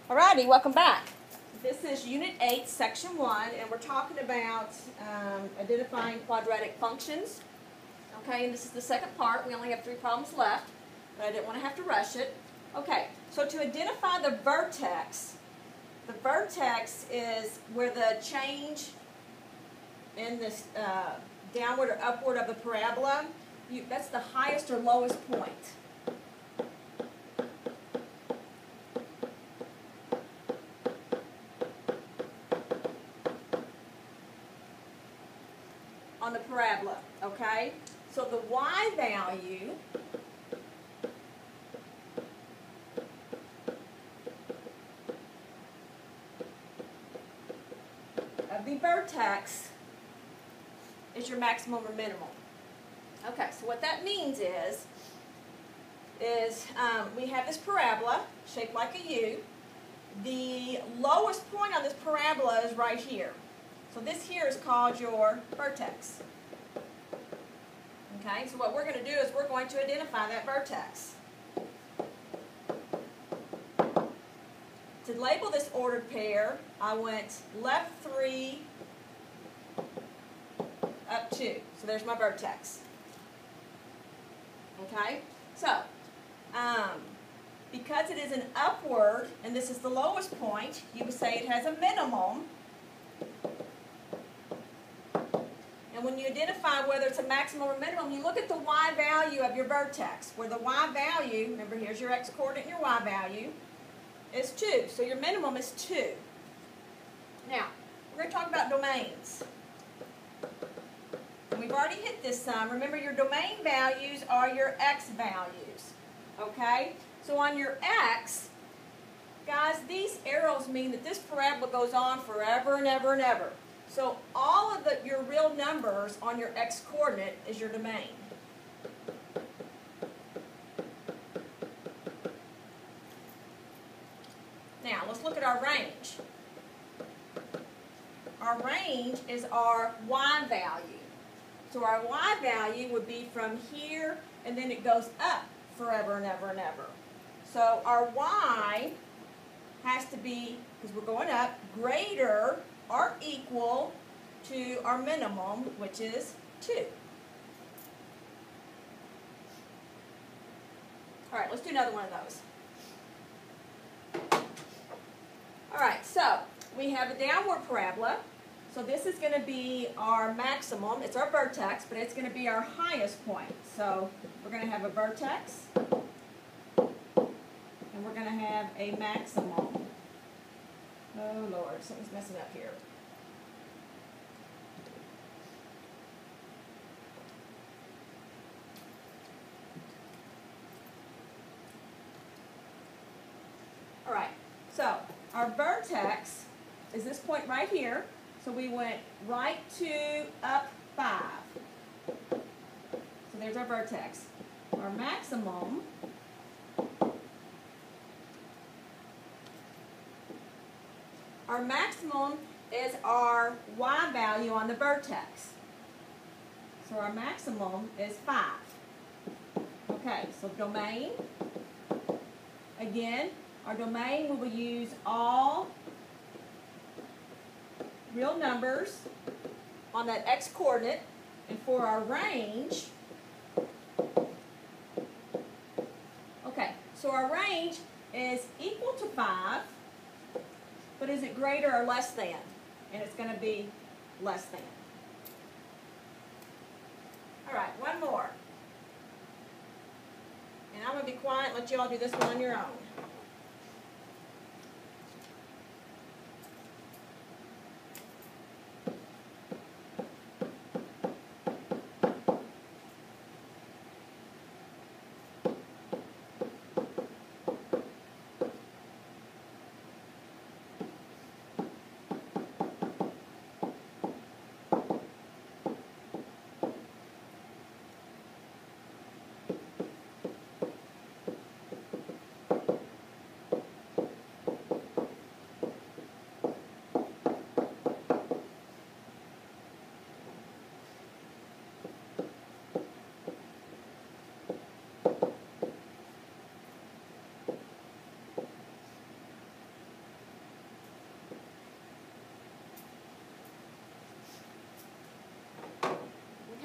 Alrighty, welcome back. This is Unit 8, Section 1, and we're talking about identifying quadratic functions. Okay, and this is the second part. We only have 3 problems left, but I didn't want to have to rush it. Okay, so to identify the vertex is where the change in this downward or upward of the parabola, that's the highest or lowest point. On the parabola, okay? So the y value of the vertex is your maximum or minimum. Okay, so what that means is we have this parabola shaped like a U. The lowest point on this parabola is right here. So this here is called your vertex. Okay, so what we're going to do is we're going to identify that vertex. To label this ordered pair, I went left 3, up 2. So there's my vertex. Okay, so because it is an upward, and this is the lowest point, you would say it has a minimum. And when you identify whether it's a maximum or minimum, you look at the y value of your vertex, where the y value, remember here's your x coordinate and your y value, is 2. So your minimum is 2. Now, we're going to talk about domains. And we've already hit this some. Remember, your domain values are your x values. Okay? So on your x, guys, these arrows mean that this parabola goes on forever and ever and ever. So all of your real numbers on your x-coordinate is your domain. Now, let's look at our range. Our range is our y value. So our y value would be from here, and then it goes up forever and ever and ever. So our y has to be, because we're going up, greater or equal to our minimum, which is 2. All right, let's do another one of those. All right, so we have a downward parabola. So this is going to be our maximum. It's our vertex, but it's going to be our highest point. So we're going to have a vertex, and we're going to have a maximum. Oh, Lord, something's messing up here. All right, so our vertex is this point right here. So we went right 2, up 5. So there's our vertex. Our maximum is our y value on the vertex. So our maximum is 5. Okay, so domain. Again, our domain, we will use all real numbers on that x-coordinate. And for our range, okay, so our range is equal to 5, but is it greater or less than? And it's going to be less than. All right, one more. And I'm going to be quiet and let you all do this one on your own.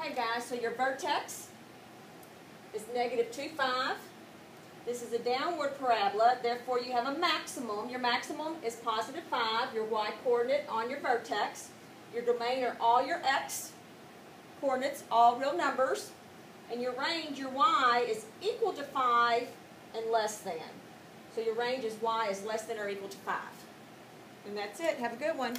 Okay, guys, so your vertex is negative 2, 5. This is a downward parabola, therefore you have a maximum. Your maximum is positive 5, your y-coordinate on your vertex. Your domain are all your x coordinates, all real numbers. And your range, your y, is equal to 5 and less than. So your range is y is less than or equal to 5. And that's it. Have a good one.